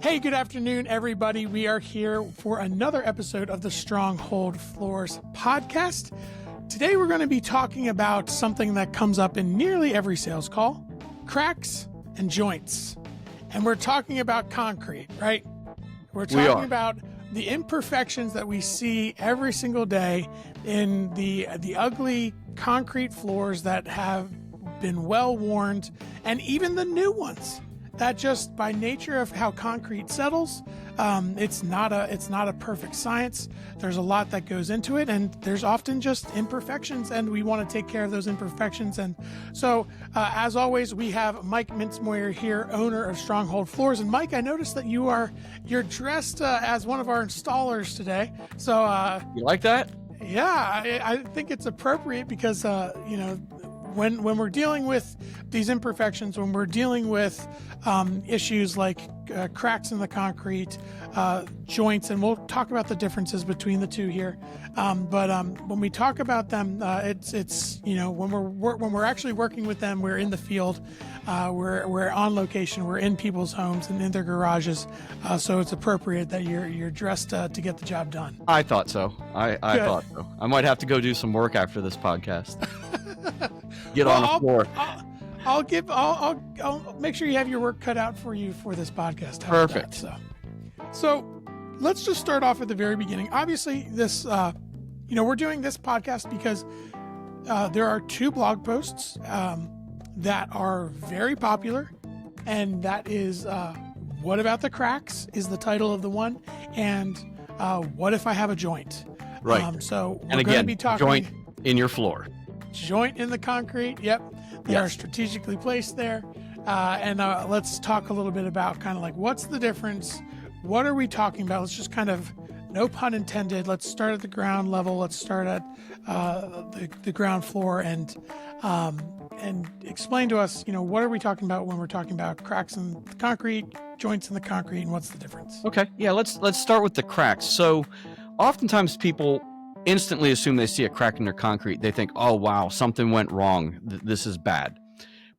Hey, good afternoon, everybody. We are here for another episode of the Stronghold Floors podcast. Today, we're going to be talking about something that comes up in nearly every sales call, cracks and joints. And we're talking about concrete, right? We're talking about the imperfections that we see every single day in the ugly concrete floors that have been well worn, and even the new ones that just by nature of how concrete settles, it's not a perfect science. There's a lot that goes into it, and there's often just imperfections, and we want to take care of those imperfections. And so, as always, we have Mike Mintzmoyer here, owner of Stronghold Floors. And Mike, I noticed that you're dressed as one of our installers today. So you like that? Yeah, I think it's appropriate because when we're dealing with these imperfections, when we're dealing with issues like cracks in the concrete, joints, and we'll talk about the differences between the two here. But when we talk about them, it's when we're actually working with them, we're in the field, we're on location, we're in people's homes and in their garages. So it's appropriate that you're dressed to get the job done. I thought so. I thought so. I might have to go do some work after this podcast. Get on the floor. I'll make sure you have your work cut out for you for this podcast. Perfect. So let's just start off at the very beginning. Obviously, this, we're doing this podcast because there are two blog posts that are very popular, and that is "What About the Cracks" is the title of the one, and "What If I Have a Joint?" Right. So we're going to be talking joint in your floor. Joint in the concrete. Yep. They are strategically placed there. And let's talk a little bit about kind of like what's the difference? What are we talking about? Let's just kind of, no pun intended, let's start at the ground level. Let's start at the ground floor and explain to us, what are we talking about when we're talking about cracks in the concrete, joints in the concrete, and what's the difference? Okay. Yeah, let's start with the cracks. So oftentimes people instantly assume they see a crack in their concrete. They think, oh, wow, something went wrong. This is bad.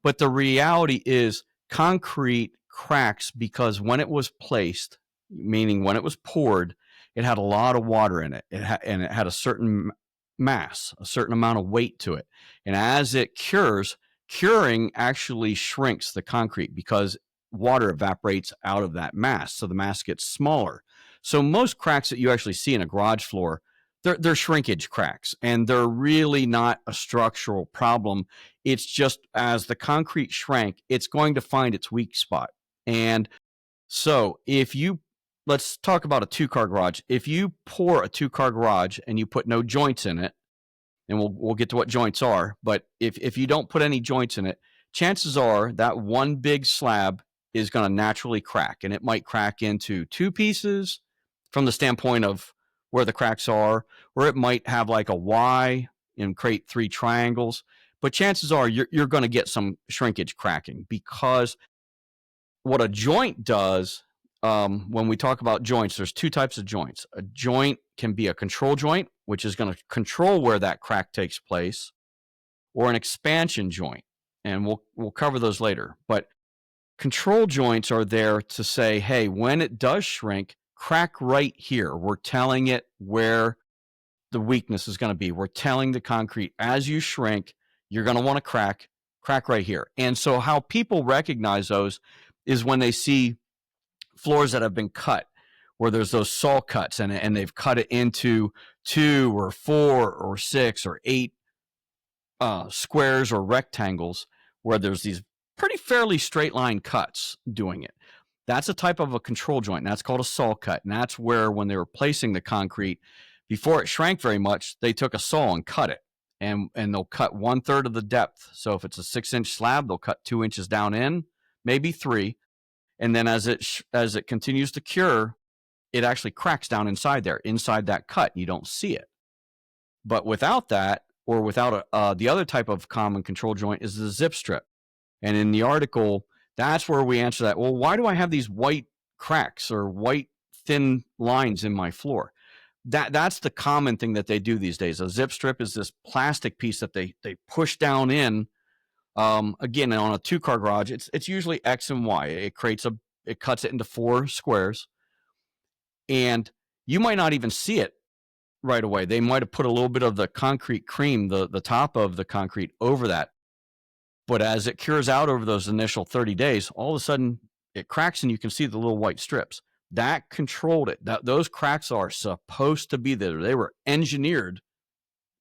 But the reality is concrete cracks because when it was placed, meaning when it was poured, it had a lot of water in it. And it had a certain mass, a certain amount of weight to it. And as it cures, curing actually shrinks the concrete because water evaporates out of that mass. So the mass gets smaller. So most cracks that you actually see in a garage floor, they're shrinkage cracks, and they're really not a structural problem. It's just as the concrete shrank, it's going to find its weak spot. And so let's talk about a two-car garage. If you pour a two-car garage and you put no joints in it, and we'll get to what joints are, but if you don't put any joints in it, chances are that one big slab is going to naturally crack, and it might crack into two pieces from the standpoint of where the cracks are, or it might have like a Y and create three triangles. But chances are you're going to get some shrinkage cracking, because what a joint does, when we talk about joints, there's two types of joints. A joint can be a control joint, which is going to control where that crack takes place, or an expansion joint. And we'll cover those later. But control joints are there to say, hey, when it does shrink, crack right here. We're telling it where the weakness is going to be. We're telling the concrete, as you shrink, you're going to want to crack right here. And so how people recognize those is when they see floors that have been cut, where there's those saw cuts, and they've cut it into 2 or 4 or 6 or 8 squares or rectangles, where there's these pretty fairly straight line cuts doing it. That's a type of a control joint, and that's called a saw cut. And that's where, when they were placing the concrete, before it shrank very much, they took a saw and cut it. And they'll cut 1/3 of the depth. So if it's a 6-inch slab, they'll cut 2 inches down in, maybe 3. And then as it continues to cure, it actually cracks down inside that cut. You don't see it. But without that, or without the other type of common control joint, is the zip strip. And in the article, that's where we answer that. Well, why do I have these white cracks or white thin lines in my floor? That's the common thing that they do these days. A zip strip is this plastic piece that they push down in. Again, on a two-car garage, it's usually X and Y. It creates it cuts it into 4 squares, and you might not even see it right away. They might have put a little bit of the concrete cream, the top of the concrete over that. But as it cures out over those initial 30 days, all of a sudden it cracks and you can see the little white strips. That controlled it. Those cracks are supposed to be there. They were engineered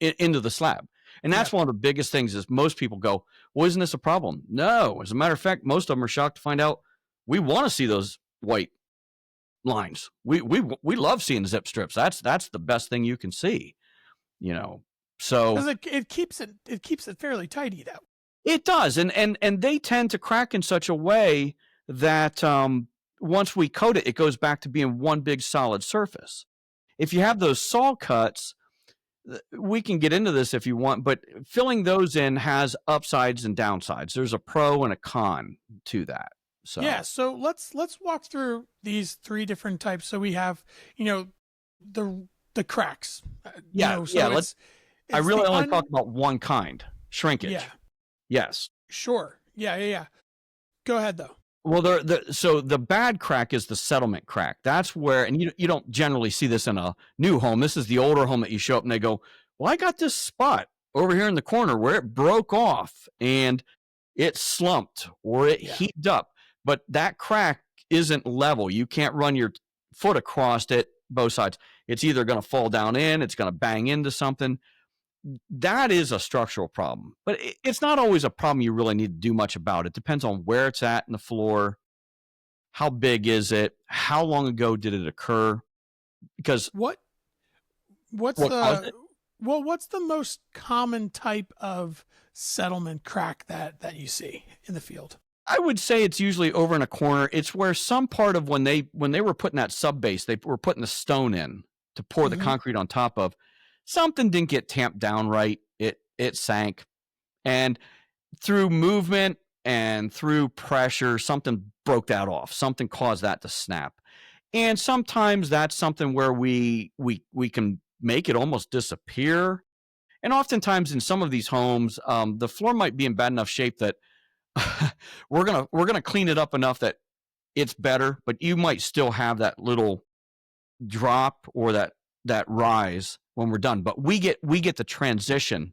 into the slab. And that's one of the biggest things is most people go, well, isn't this a problem? No. As a matter of fact, most of them are shocked to find out we want to see those white lines. We love seeing zip strips. That's the best thing you can see, you know. So it keeps it fairly tidy though. It does. And they tend to crack in such a way that once we coat it, it goes back to being one big solid surface. If you have those saw cuts, we can get into this if you want, but filling those in has upsides and downsides. There's a pro and a con to that. So yeah, so let's walk through these 3 different types. So we have, you know, the cracks. I really only talk about one kind, shrinkage. Yeah. Yes. Sure. Yeah. Go ahead though. Well, so the bad crack is the settlement crack. That's where, and you don't generally see this in a new home. This is the older home that you show up and they go, well, I got this spot over here in the corner where it broke off and it slumped or it heaved up, but that crack isn't level. You can't run your foot across it, both sides. It's either going to fall down in, it's going to bang into something. That is a structural problem, but it's not always a problem you really need to do much about. It depends on where it's at in the floor, how big is it, how long ago did it occur, because what's the most common type of settlement crack that you see in the field? I would say it's usually over in a corner. It's where some part of when they were putting that sub base, they were putting the stone in to pour the concrete on top of. Something didn't get tamped down right. It sank, and through movement and through pressure, something broke that off. Something caused that to snap. And sometimes that's something where we can make it almost disappear. And oftentimes in some of these homes, the floor might be in bad enough shape that we're gonna clean it up enough that it's better, but you might still have that little drop or that rise when we're done. But we get the transition.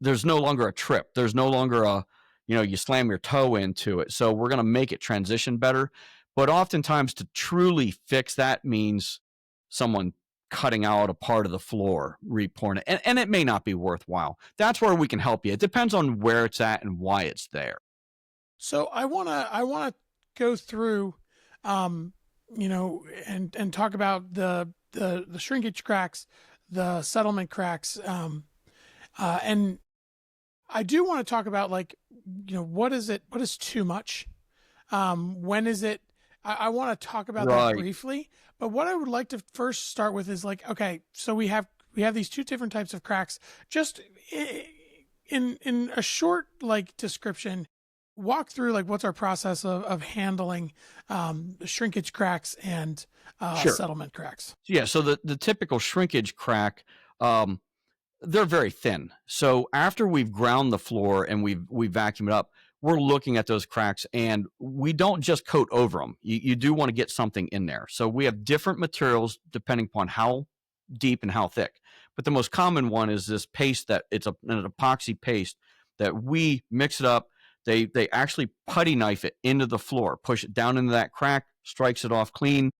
There's no longer a trip. There's no longer you slam your toe into it. So we're going to make it transition better. But oftentimes to truly fix that means someone cutting out a part of the floor, repouring it. And it may not be worthwhile. That's where we can help you. It depends on where it's at and why it's there. So I want to go through, and talk about the shrinkage cracks, the settlement cracks, and I do want to talk about what is too much? When is it? I want to talk about that briefly, but what I would like to first start with is okay, so we have these 2 different types of cracks. Just in a short description, walk through what's our process of handling shrinkage cracks and settlement cracks. Yeah, so the typical shrinkage crack, they're very thin. So after we've ground the floor and we vacuum it up, we're looking at those cracks, and we don't just coat over them. You do want to get something in there. So we have different materials depending upon how deep and how thick. But the most common one is this paste it's an epoxy paste that we mix it up. They actually putty knife it into the floor, push it down into that crack, strikes it off clean.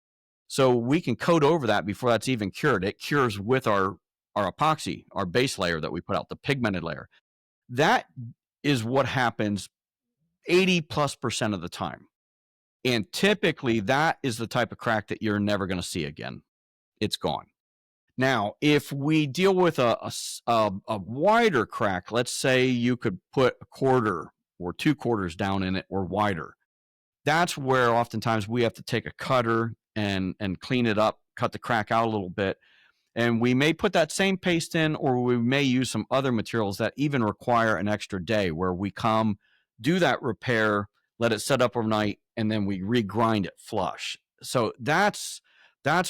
So we can coat over that before that's even cured. It cures with our epoxy, our base layer that we put out, the pigmented layer. That is what happens 80+% of the time. And typically that is the type of crack that you're never going to see again. It's gone. Now, if we deal with a wider crack, let's say you could put a quarter or 2 quarters down in it or wider. That's where oftentimes we have to take a cutter and clean it up, cut the crack out a little bit. And we may put that same paste in, or we may use some other materials that even require an extra day where we come, do that repair, let it set up overnight, and then we regrind it flush. So that's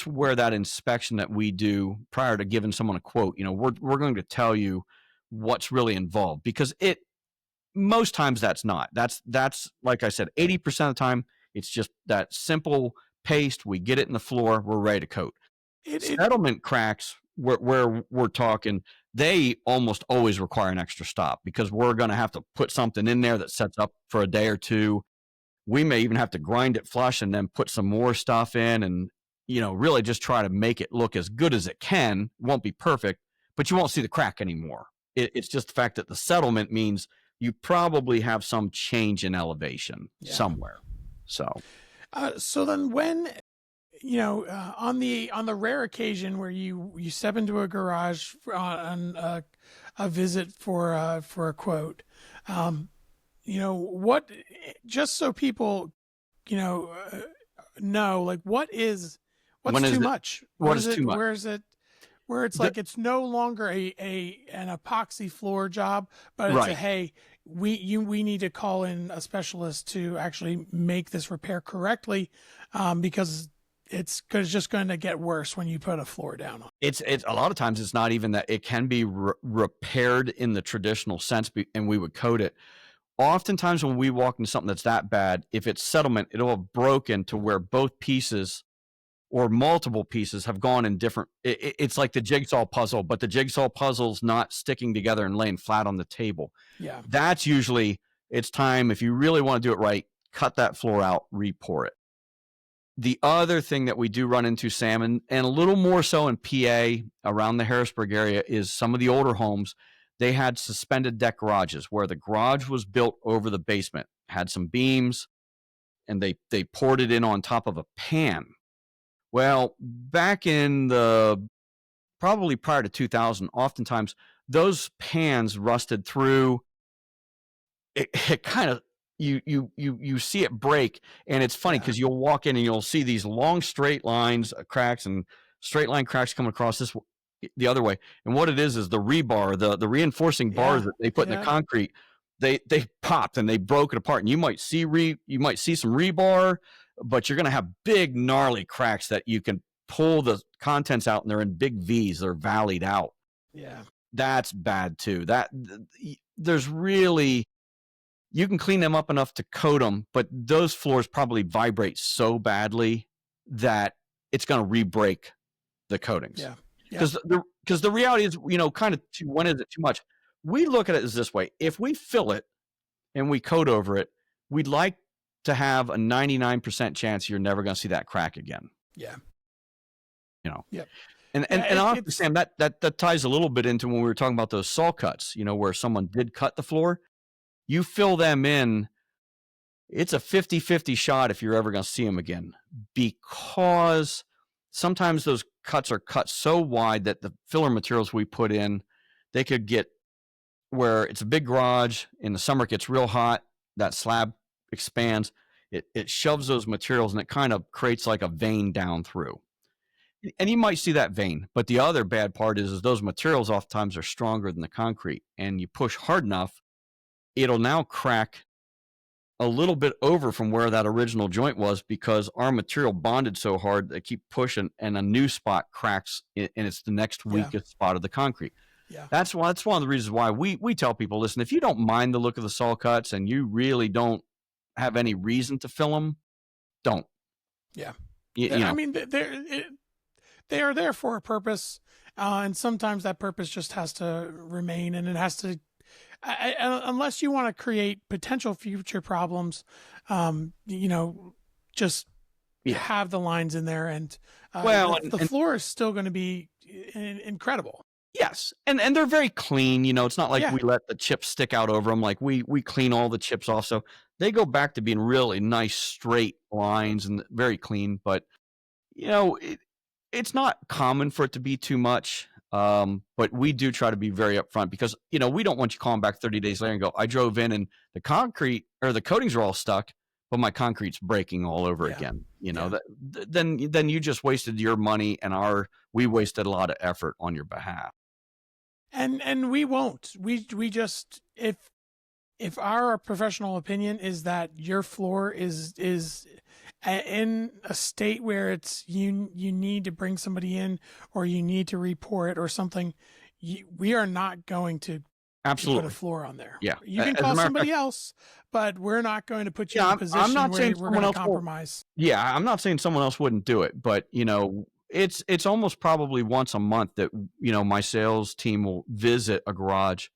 where that inspection that we do prior to giving someone a quote, we're going to tell you what's really involved, because most times that's not. That's like I said, 80% of the time It's just that simple paste. We get it in the floor. We're ready to coat. Settlement cracks, where we're talking, they almost always require an extra stop because we're going to have to put something in there that sets up for a day or two. We may even have to grind it flush and then put some more stuff in and, really just try to make it look as good as it can. It won't be perfect, but you won't see the crack anymore. It's just the fact that the settlement means you probably have some change in elevation somewhere. So then when, on the rare occasion where you step into a garage on a visit for a quote, what, just so people, know, like what's too much? What is too much? Where is it? Where it's like it's no longer an epoxy floor job, but it's hey, we need to call in a specialist to actually make this repair correctly, because it's just going to get worse when you put a floor down on. It's a lot of times it's not even that. It can be repaired in the traditional sense, and we would coat it. Oftentimes when we walk into something that's that bad, if it's settlement, it'll have broken to where both pieces or multiple pieces have gone in different. It's like the jigsaw puzzle, but the jigsaw puzzle's not sticking together and laying flat on the table. Yeah, that's usually it's time. If you really want to do it right, cut that floor out, re-pour it. The other thing that we do run into, Sam, and a little more so in PA around the Harrisburg area, is some of the older homes, they had suspended deck garages where the garage was built over the basement, had some beams, and they poured it in on top of a pan. Well, back in probably prior to 2000, oftentimes those pans rusted through. It kind of, you see it break, and it's funny because you'll walk in and you'll see these long straight lines, cracks, and straight line cracks coming across the other way. And what it is the rebar, the reinforcing bars that they put in the concrete, they popped and they broke it apart. And you might see some rebar, but you're going to have big gnarly cracks that you can pull the contents out, and they're in big V's. They're valleyed out. Yeah, that's bad too. There's really, you can clean them up enough to coat them, but those floors probably vibrate so badly that it's going to re-break the coatings. Yeah. Because the reality is, kind of when is it too much? We look at it as this way: if we fill it and we coat over it, we'd like to have a 99% chance you're never going to see that crack again. Yeah. Yep. And honestly, Sam, that ties a little bit into when we were talking about those saw cuts, where someone did cut the floor. You fill them in, it's a 50-50 shot if you're ever going to see them again, because sometimes those cuts are cut so wide that the filler materials we put in, they could get where it's a big garage, in the summer it gets real hot, that slab expands, it shoves those materials, and it kind of creates like a vein down through. And you might see that vein, but the other bad part is those materials oftentimes are stronger than the concrete, and you push hard enough, it'll now crack a little bit over from where that original joint was, because our material bonded so hard they keep pushing, and a new spot cracks, and it's the next weakest spot of the concrete. Yeah, that's one of the reasons why we tell people, listen, if you don't mind the look of the saw cuts and you really don't have any reason to fill them, don't. Yeah, I mean, they are there for a purpose, and sometimes that purpose just has to remain, and it has to. Unless you want to create potential future problems, just have the lines in there, and the floor is still going to be incredible. Yes, and they're very clean. It's not like we let the chips stick out over them. Like we clean all the chips off, so they go back to being really nice straight lines and very clean. But it's not common for it to be too much. But we do try to be very upfront, because we don't want you calling back 30 days later and go, I drove in and the concrete or the coatings are all stuck, but my concrete's breaking all over again. Then you just wasted your money, and we wasted a lot of effort on your behalf. And we won't. We just, if our professional opinion is that your floor is in a state where it's you need to bring somebody in, or you need to report it or something, we are not going to to Absolutely. put a floor on there. Yeah. You can As a call matter of somebody fact, else, but we're not going to put you yeah, in a I'm position not where saying we're someone going to else will. compromise. Yeah, I'm not saying someone else wouldn't do it, but it's almost probably once a month that my sales team will visit a garage,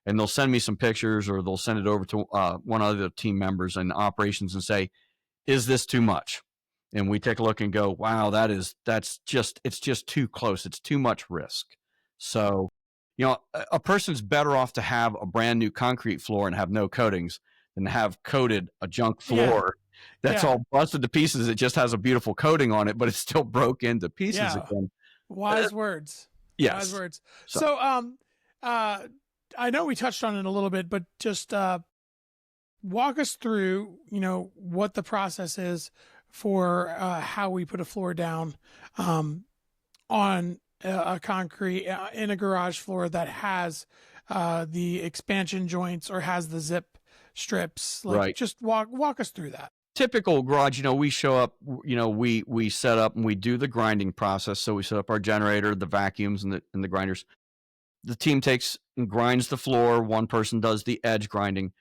and they'll send me some pictures, or they'll send it over to one of the team members in operations and say, "Is this too much?" And we take a look and go, "Wow, it's just too close. It's too much risk." So, a person's better off to have a brand new concrete floor and have no coatings than have coated a junk floor that's all busted to pieces. It just has a beautiful coating on it, but it's still broke into pieces again. Wise words. Yes. Wise words. So, I know we touched on it a little bit, but just walk us through, what the process is for how we put a floor down on a concrete in a garage floor that has the expansion joints or has the zip strips. Right. Just walk us through that. Typical garage, we show up, we set up and we do the grinding process. So we set up our generator, the vacuums, and the grinders. The team takes and grinds the floor. One person does the edge grinding.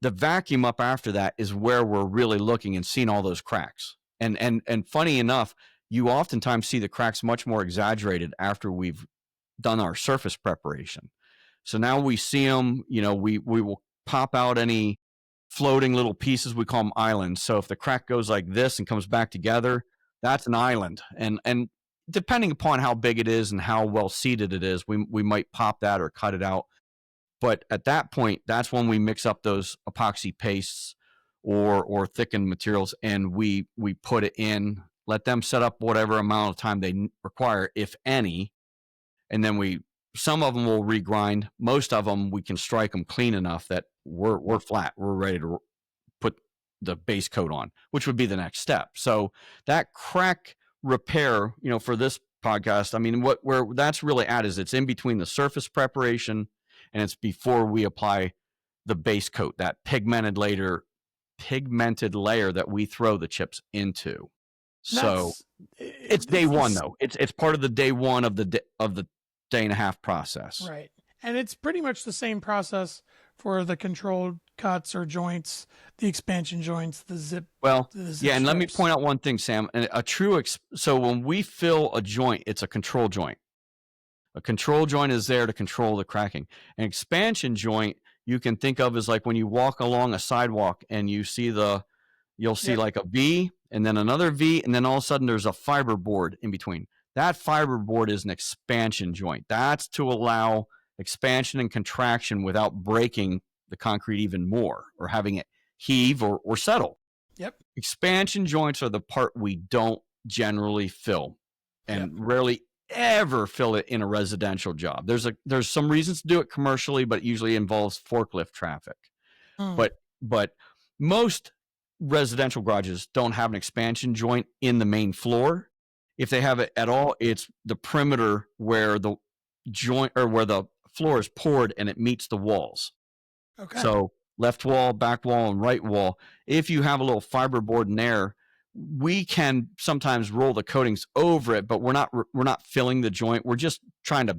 The vacuum up after that is where we're really looking and seeing all those cracks. And funny enough, you oftentimes see the cracks much more exaggerated after we've done our surface preparation. So now we see them, we will pop out any floating little pieces. We call them islands. So if the crack goes like this and comes back together, that's an island. And depending upon how big it is and how well seated it is, we might pop that or cut it out. But at that point, that's when we mix up those epoxy pastes or thickened materials, and we put it in, let them set up whatever amount of time they require, if any, and then some of them will regrind. Most of them we can strike them clean enough that we're flat. We're ready to put the base coat on, which would be the next step. So that crack repair, for this podcast, I mean, where that's really at is it's in between the surface preparation and it's before we apply the base coat, that pigmented layer that we throw the chips into. So it's day one, though. It's part of the day one of the day and a half process. Right. And it's pretty much the same process for the controlled cuts or joints, the expansion joints, the zip. Well, the zip yeah, and strips. let me point out one thing, Sam. And so when we fill a joint, it's a control joint. A control joint is there to control the cracking. An expansion joint you can think of as like when you walk along a sidewalk and you'll see like a V and then another V, and then all of a sudden there's a fiber board in between. That fiber board is an expansion joint. That's to allow expansion and contraction without breaking the concrete even more or having it heave or settle. Yep. Expansion joints are the part we don't generally fill and rarely ever fill it in a residential job. There's some reasons to do it commercially, but it usually involves forklift traffic. But most residential garages don't have an expansion joint in the main floor. If they have it at all, it's the perimeter where the joint or where the floor is poured and it meets the walls. Okay. So left wall, back wall, and right wall. If you have a little fiberboard in there, we can sometimes roll the coatings over it, but we're not filling the joint. We're just trying to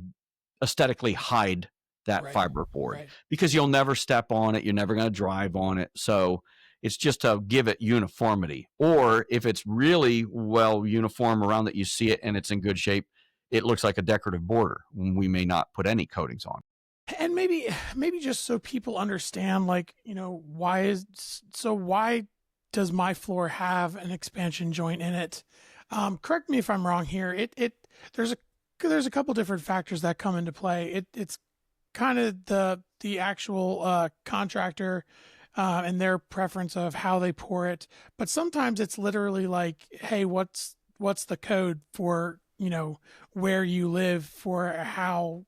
aesthetically hide that fiberboard because you'll never step on it. You're never going to drive on it. So it's just to give it uniformity. Or if it's really well uniform around that you see it and it's in good shape, it looks like a decorative border. We may not put any coatings on. And maybe just so people understand, why does my floor have an expansion joint in it? Correct me if I'm wrong here. There's a couple different factors that come into play. It's kind of the actual contractor and their preference of how they pour it, but sometimes it's literally like, hey, what's the code for where you live for how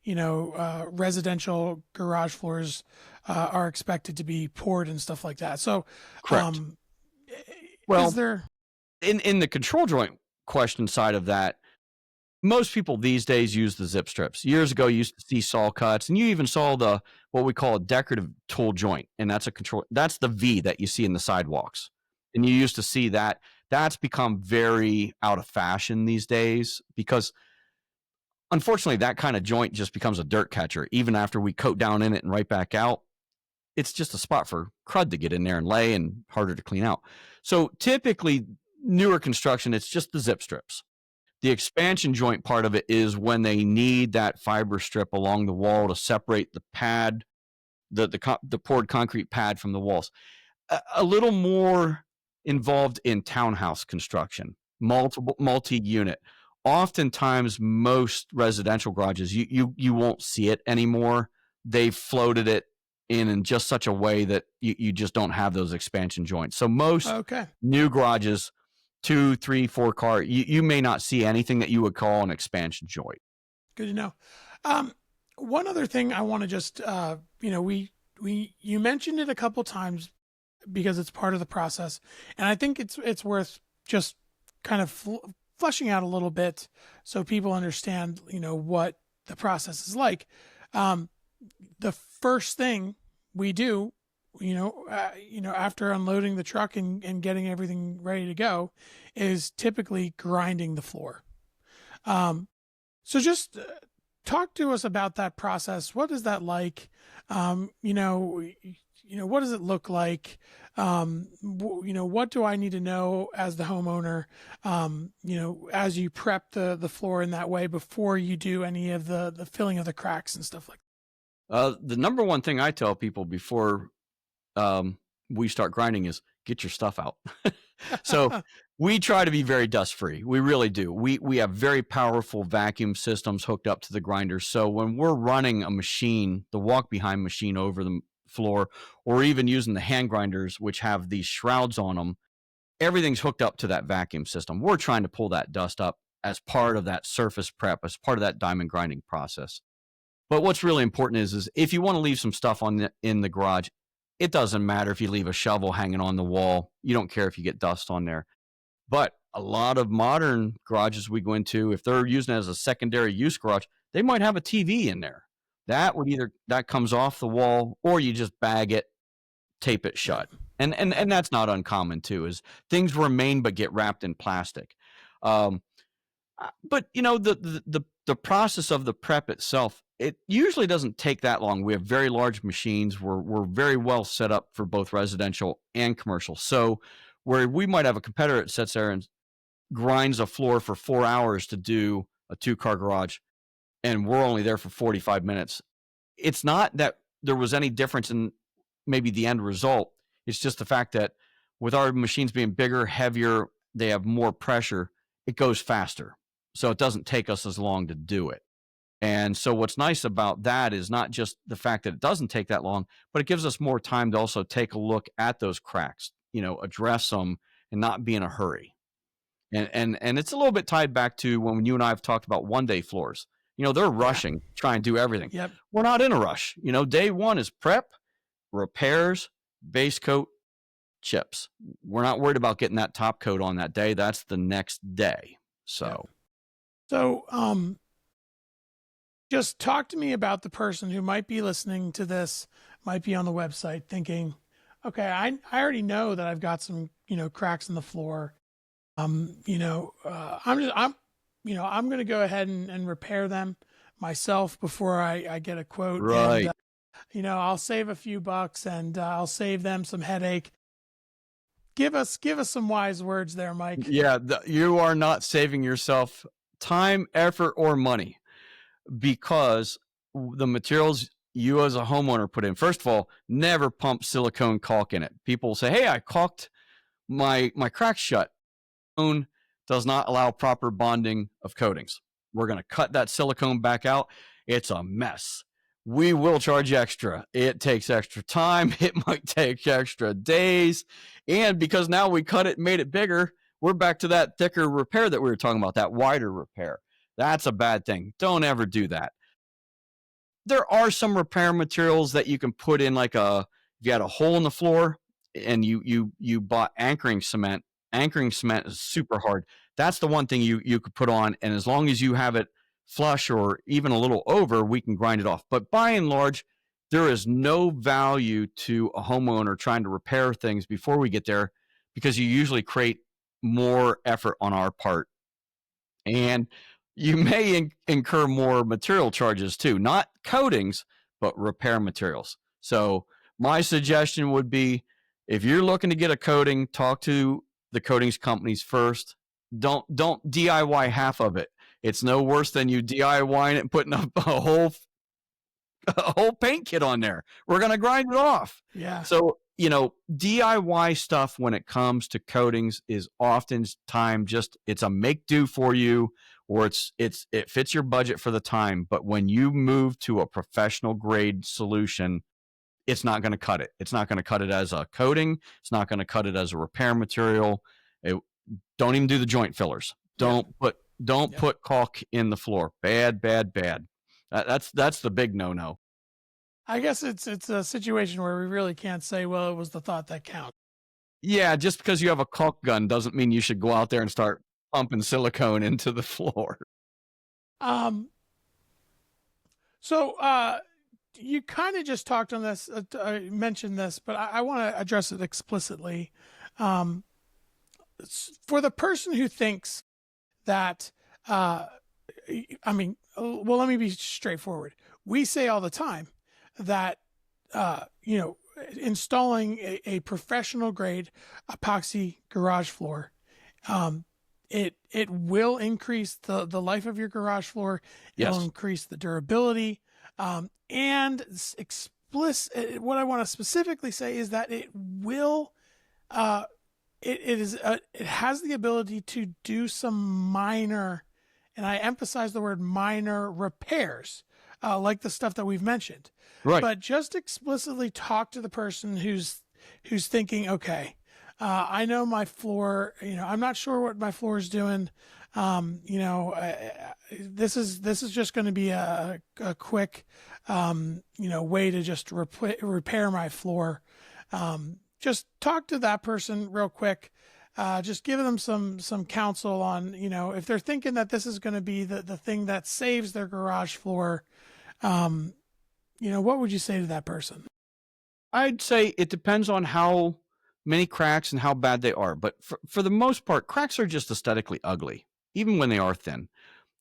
residential garage floors are expected to be poured and stuff like that. So, correct. Well, is there in the control joint question side of that, most people these days use the zip strips. Years ago, you used to see saw cuts, and you even saw what we call a decorative tool joint, and that's the V that you see in the sidewalks. And you used to see that. That's become very out of fashion these days because Unfortunately, that kind of joint just becomes a dirt catcher. Even after we coat down in it and right back out, it's just a spot for crud to get in there and lay and harder to clean out. So typically, newer construction, it's just the zip strips. The expansion joint part of it is when they need that fiber strip along the wall to separate the pad, the poured concrete pad from the walls. A little more involved in townhouse construction, multi-unit. Oftentimes, most residential garages, you won't see it anymore. They've floated it in just such a way that you just don't have those expansion joints. So most new garages, 2, 3, 4 car, you may not see anything that you would call an expansion joint. Good to know. One other thing I want to just, you mentioned it a couple times because it's part of the process, and I think it's worth just kind of fleshing out a little bit so people understand, what the process is like. The first thing we do, after unloading the truck and getting everything ready to go, is typically grinding the floor. So just talk to us about that process. What is that like? What does it look like? What do I need to know as the homeowner, as you prep the floor in that way before you do any of the filling of the cracks and stuff like that? The number one thing I tell people before we start grinding is get your stuff out. So we try to be very dust free. We really do. We have very powerful vacuum systems hooked up to the grinder. So when we're running a machine, the walk behind machine over the floor, or even using the hand grinders, which have these shrouds on them, everything's hooked up to that vacuum system. We're trying to pull that dust up as part of that surface prep, as part of that diamond grinding process. But what's really important is if you want to leave some stuff in the garage, it doesn't matter if you leave a shovel hanging on the wall. You don't care if you get dust on there. But a lot of modern garages we go into, if they're using it as a secondary use garage, they might have a TV in there. That comes off the wall, or you just bag it, tape it shut. And that's not uncommon too, is things remain but get wrapped in plastic. But the process of the prep itself, it usually doesn't take that long. We have very large machines. We're very well set up for both residential and commercial. So where we might have a competitor that sits there and grinds a floor for 4 hours to do a 2-car garage, and we're only there for 45 minutes. It's not that there was any difference in maybe the end result. It's just the fact that with our machines being bigger, heavier, they have more pressure, it goes faster. So it doesn't take us as long to do it. And so what's nice about that is not just the fact that it doesn't take that long, but it gives us more time to also take a look at those cracks, address them and not be in a hurry. And it's a little bit tied back to when you and I have talked about one-day floors. They're rushing, trying to do everything. Yep. We're not in a rush. Day one is prep, repairs, base coat, chips. We're not worried about getting that top coat on that day. That's the next day. So, just talk to me about the person who might be listening to this, might be on the website thinking, okay, I already know that I've got some, cracks in the floor. I'm going to go ahead and repair them myself before I get a quote. Right. And, I'll save a few bucks and I'll save them some headache. Give us some wise words there, Mike. Yeah. You are not saving yourself time, effort, or money, because the materials you as a homeowner put in, first of all, never pump silicone caulk in it. People say, hey, I caulked my cracks shut. Does not allow proper bonding of coatings. We're going to cut that silicone back out. It's a mess. We will charge extra. It takes extra time. It might take extra days. And because now we cut it, made it bigger, we're back to that thicker repair that we were talking about, that wider repair. That's a bad thing. Don't ever do that. There are some repair materials that you can put in, like if you had a hole in the floor and you bought anchoring cement. Anchoring cement is super hard. That's the one thing you could put on, and as long as you have it flush or even a little over, we can grind it off. But by and large, there is no value to a homeowner trying to repair things before we get there, because you usually create more effort on our part. And you may incur more material charges too, not coatings, but repair materials. So my suggestion would be, if you're looking to get a coating, talk to the coatings companies first. Don't DIY half of it. It's no worse than you DIYing it and putting up a whole paint kit on there. We're going to grind it off. Yeah. So, DIY stuff when it comes to coatings is oftentimes just, it's a make do for you, or it fits your budget for the time. But when you move to a professional grade solution, it's not going to cut it. It's not going to cut it as a coating. It's not going to cut it as a repair material. Don't even do the joint fillers. Don't put caulk in the floor. Bad. That's the big no-no. I guess it's a situation where we really can't say, well, it was the thought that counts. Yeah, just because you have a caulk gun doesn't mean you should go out there and start pumping silicone into the floor. So you kind of just talked on this, mentioned this, but I want to address it explicitly. For the person who thinks that, let me be straightforward. We say all the time that, installing a professional grade epoxy garage floor, it will increase the life of your garage floor. Yes. It'll increase the durability. And what I want to specifically say is that it will, it has the ability to do some minor, and I emphasize the word minor, repairs, like the stuff that we've mentioned. Right. But just explicitly talk to the person who's thinking, okay, I know my floor, I'm not sure what my floor is doing. This is just going to be a quick, way to just repair my floor. Just talk to that person real quick. Just give them some counsel on, if they're thinking that this is going to be the thing that saves their garage floor, what would you say to that person? I'd say it depends on how many cracks and how bad they are. But for the most part, cracks are just aesthetically ugly, even when they are thin.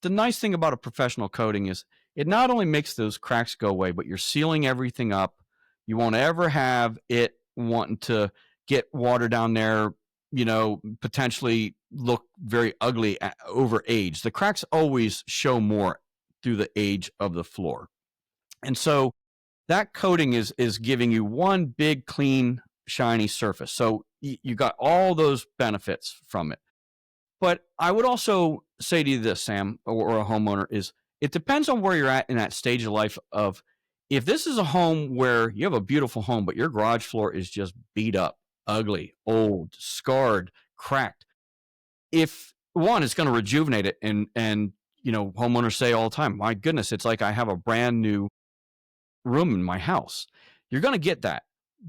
The nice thing about a professional coating is it not only makes those cracks go away, but you're sealing everything up. You won't ever have it wanting to get water down there, potentially look very ugly over age. The cracks always show more through the age of the floor. And so that coating is giving you one big, clean, shiny surface. So you got all those benefits from it. But I would also say to you this, Sam, or a homeowner, is it depends on where you're at in that stage of life of, if this is a home where you have a beautiful home, but your garage floor is just beat up, ugly, old, scarred, cracked. If one, it's going to rejuvenate it. And homeowners say all the time, my goodness, it's like I have a brand new room in my house. You're going to get that.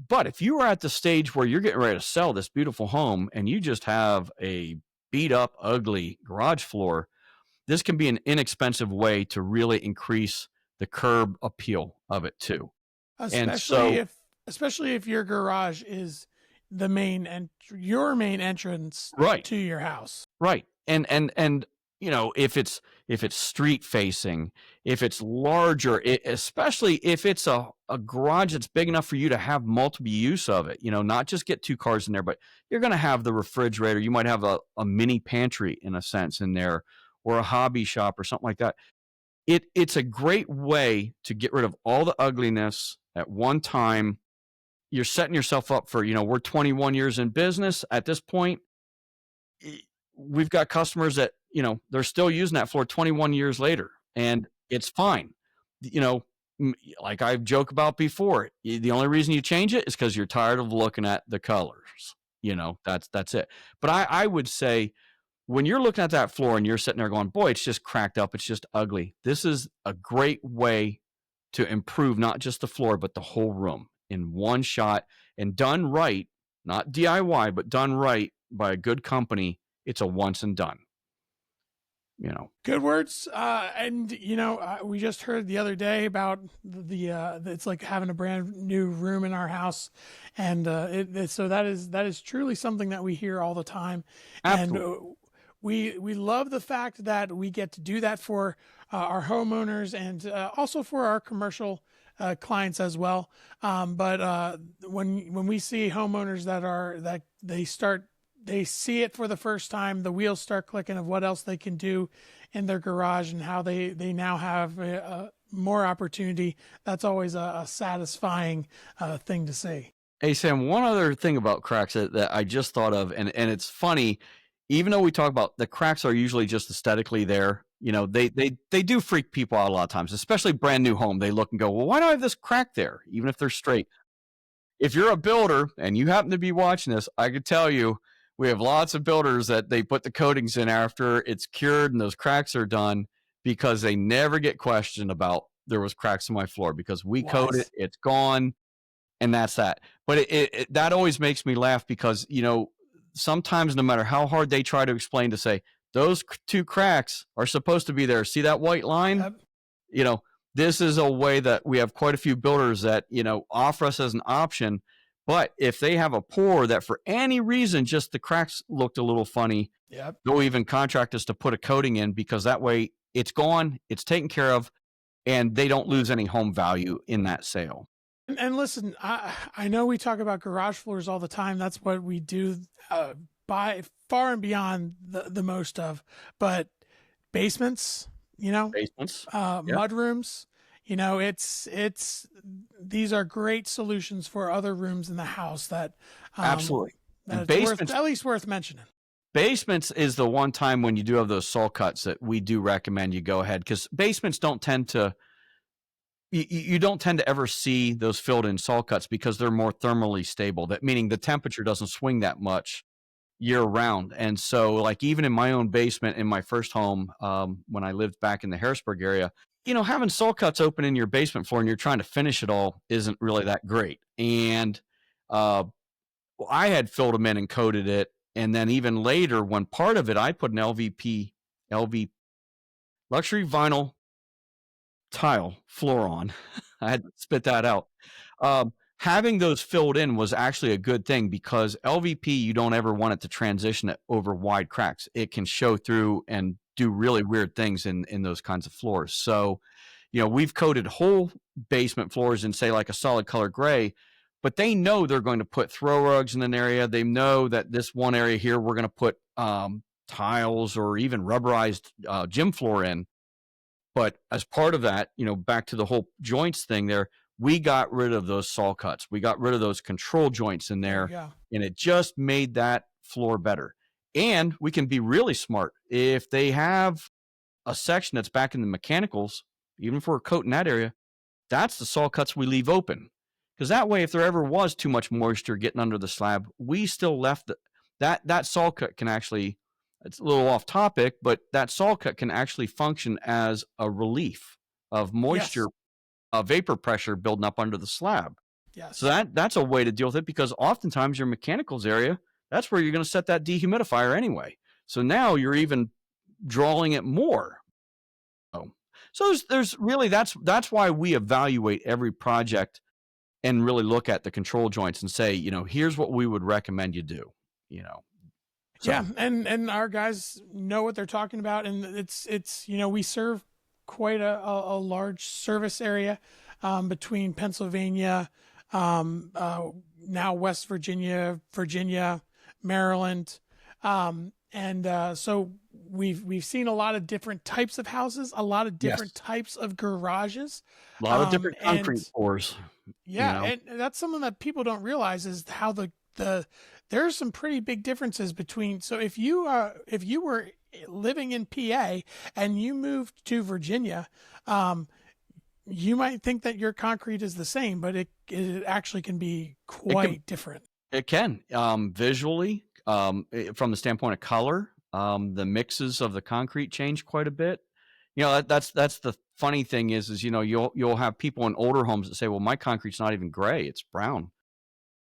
But if you are at the stage where you're getting ready to sell this beautiful home and you just have a beat up, ugly garage floor, this can be an inexpensive way to really increase the curb appeal of it too. Especially if your garage is your main entrance right to your house. Right. And if it's street facing, if it's larger, especially if it's a garage that's big enough for you to have multiple use of it, not just get two cars in there, but you're going to have the refrigerator. You might have a mini pantry in a sense in there, or a hobby shop or something like that. It's a great way to get rid of all the ugliness at one time. You're setting yourself up for, we're 21 years in business at this point. We've got customers that, they're still using that floor 21 years later, and it's fine. Like I've joked about before, the only reason you change it is because you're tired of looking at the colors. That's it. But I would say, when you're looking at that floor and you're sitting there going, boy, it's just cracked up, it's just ugly, this is a great way to improve not just the floor, but the whole room in one shot, and done right, not DIY, but done right by a good company. It's a once and done. Good words. We just heard the other day about it's like having a brand new room in our house. And so that is truly something that we hear all the time. Absolutely. And we love the fact that we get to do that for our homeowners and also for our commercial clients as well. But when we see homeowners that they see it for the first time, the wheels start clicking of what else they can do in their garage and how they now have more opportunity. That's always a satisfying thing to see. Hey, Sam, one other thing about cracks that I just thought of, and it's funny, even though we talk about the cracks are usually just aesthetically there, they do freak people out a lot of times, especially brand new home. They look and go, well, why do I have this crack there, even if they're straight? If you're a builder and you happen to be watching this, I could tell you we have lots of builders that they put the coatings in after it's cured and those cracks are done because they never get questioned about there was cracks in my floor because we coat it, it's gone, and that's that. But that always makes me laugh because, sometimes no matter how hard they try to explain to say, those two cracks are supposed to be there. See that white line? Yep. This is a way that we have quite a few builders that, offer us as an option. But if they have a pour that for any reason, just the cracks looked a little funny, yep, they'll even contract us to put a coating in because that way it's gone, it's taken care of, and they don't lose any home value in that sale. And listen, I know we talk about garage floors all the time. That's what we do by far and beyond the most of. But basements, mud rooms, it's these are great solutions for other rooms in the house that absolutely that at least worth mentioning. Basements is the one time when you do have those saw cuts that we do recommend you go ahead because basements don't tend to. You don't tend to ever see those filled in saw cuts because they're more thermally stable. That meaning the temperature doesn't swing that much year round. And so like even in my own basement in my first home, when I lived back in the Harrisburg area, having saw cuts open in your basement floor and you're trying to finish it all isn't really that great. And I had filled them in and coated it. And then even later, when part of it, I put an LV luxury vinyl tile floor on. I had to spit that out. Having those filled in was actually a good thing because LVP, you don't ever want it to transition it over wide cracks. It can show through and do really weird things in those kinds of floors. So, we've coated whole basement floors in say like a solid color gray, but they know they're going to put throw rugs in an area. They know that this one area here, we're going to put tiles or even rubberized gym floor in. But as part of that, back to the whole joints thing there, we got rid of those saw cuts. We got rid of those control joints in there, and it just made that floor better. And we can be really smart. If they have a section that's back in the mechanicals, even for a coat in that area, that's the saw cuts we leave open. Because that way, if there ever was too much moisture getting under the slab, we still left that saw cut can actually, it's a little off topic, but that saw cut can actually function as a relief of moisture, vapor pressure building up under the slab. Yes. So that's a way to deal with it because oftentimes your mechanicals area, that's where you're going to set that dehumidifier anyway. So now you're even drawing it more. So there's really, that's why we evaluate every project and really look at the control joints and say, here's what we would recommend you do, So. Yeah, and our guys know what they're talking about, and it's we serve quite a large service area between Pennsylvania, now West Virginia, Maryland, and so we've seen a lot of different types of houses, a lot of different types of garages, a lot of different concrete pours. Yeah, and that's something that people don't realize is how there's some pretty big differences between. So if you were living in PA and you moved to Virginia, you might think that your concrete is the same, but it actually can be quite different. It can visually, from the standpoint of color, the mixes of the concrete change quite a bit. That's the funny thing is you'll have people in older homes that say, well, my concrete's not even gray, it's brown.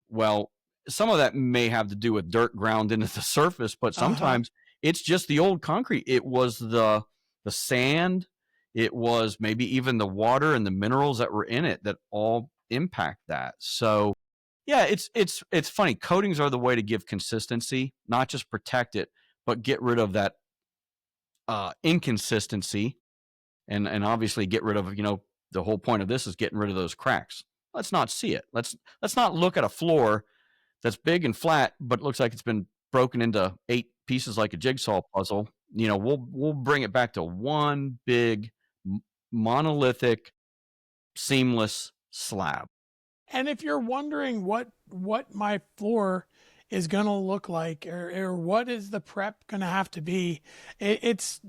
Well, some of that may have to do with dirt ground into the surface, but sometimes it's just the old concrete. It was the sand, it was maybe even the water and the minerals that were in it that all impact that. So yeah, it's funny. Coatings are the way to give consistency, not just protect it, but get rid of that inconsistency, and obviously get rid of, the whole point of this is getting rid of those cracks. Let's not see it. Let's not look at a floor that's big and flat, but looks like it's been broken into 8 pieces like a jigsaw puzzle. We'll bring it back to one big monolithic, seamless slab. And if you're wondering what my floor is going to look like, or what is the prep going to have to be, it's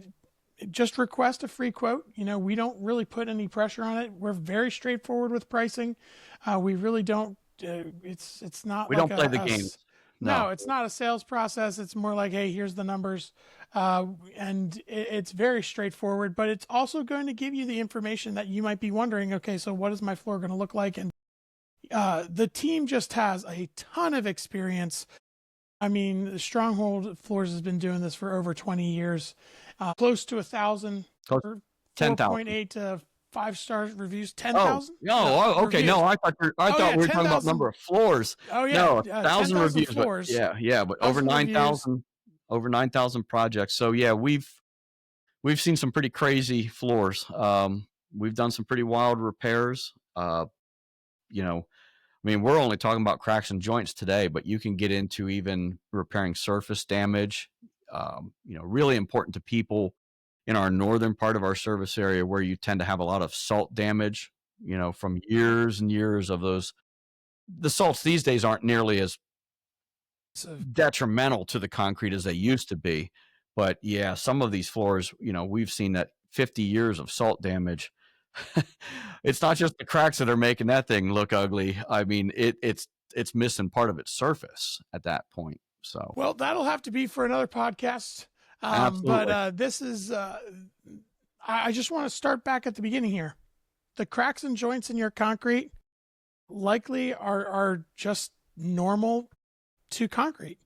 just request a free quote. We don't really put any pressure on it. We're very straightforward with pricing. We really don't. It's not. We like don't play the games. No, it's not a sales process. It's more like, hey, here's the numbers, and it's very straightforward. But it's also going to give you the information that you might be wondering. Okay, so what is my floor going to look like? And the team just has a ton of experience. I mean, Stronghold Floors has been doing this for over 20 years, close to 1,000, 10,000, 4.8 to 5-star reviews, 10,000. Okay. Reviews. No, I thought we were talking about number of floors. Oh yeah, no, 1,000 reviews. Floors. But over 9,000 projects. So yeah, we've seen some pretty crazy floors. We've done some pretty wild repairs. We're only talking about cracks and joints today, but you can get into even repairing surface damage. Really important to people in our northern part of our service area, where you tend to have a lot of salt damage, from years and years of those. The salts these days aren't nearly as detrimental to the concrete as they used to be. But yeah, some of these floors, we've seen that 50 years of salt damage. It's not just the cracks that are making that thing look ugly. I mean, it's missing part of its surface at that point. So, well, that'll have to be for another podcast. Absolutely. But this is, I just want to start back at the beginning here. The cracks and joints in your concrete likely are just normal to concrete.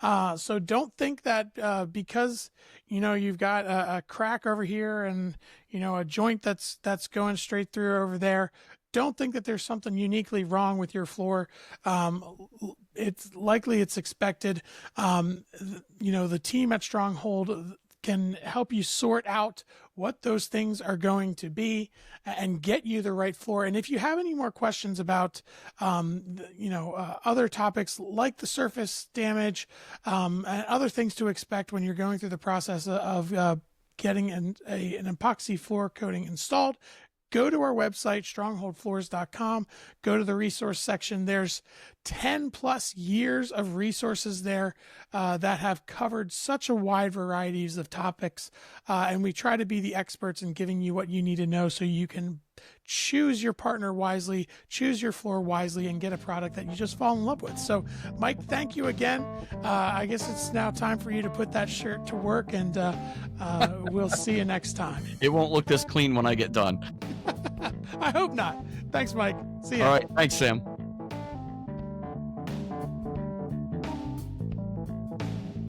So don't think that because you've got a crack over here and a joint that's going straight through over there, don't think that there's something uniquely wrong with your floor. It's likely it's expected. The team at Stronghold can help you sort out what those things are going to be and get you the right floor. And if you have any more questions about, other topics like the surface damage, and other things to expect when you're going through the process of getting an epoxy floor coating installed, go to our website, strongholdfloors.com, go to the resource section. There's 10 plus years of resources there that have covered such a wide variety of topics. And we try to be the experts in giving you what you need to know so you can choose your partner wisely, choose your floor wisely, and get a product that you just fall in love with. So, Mike, thank you again. I guess it's now time for you to put that shirt to work, and we'll see you next time. It won't look this clean when I get done. I hope not. Thanks, Mike. See ya. All right. Thanks, Sam.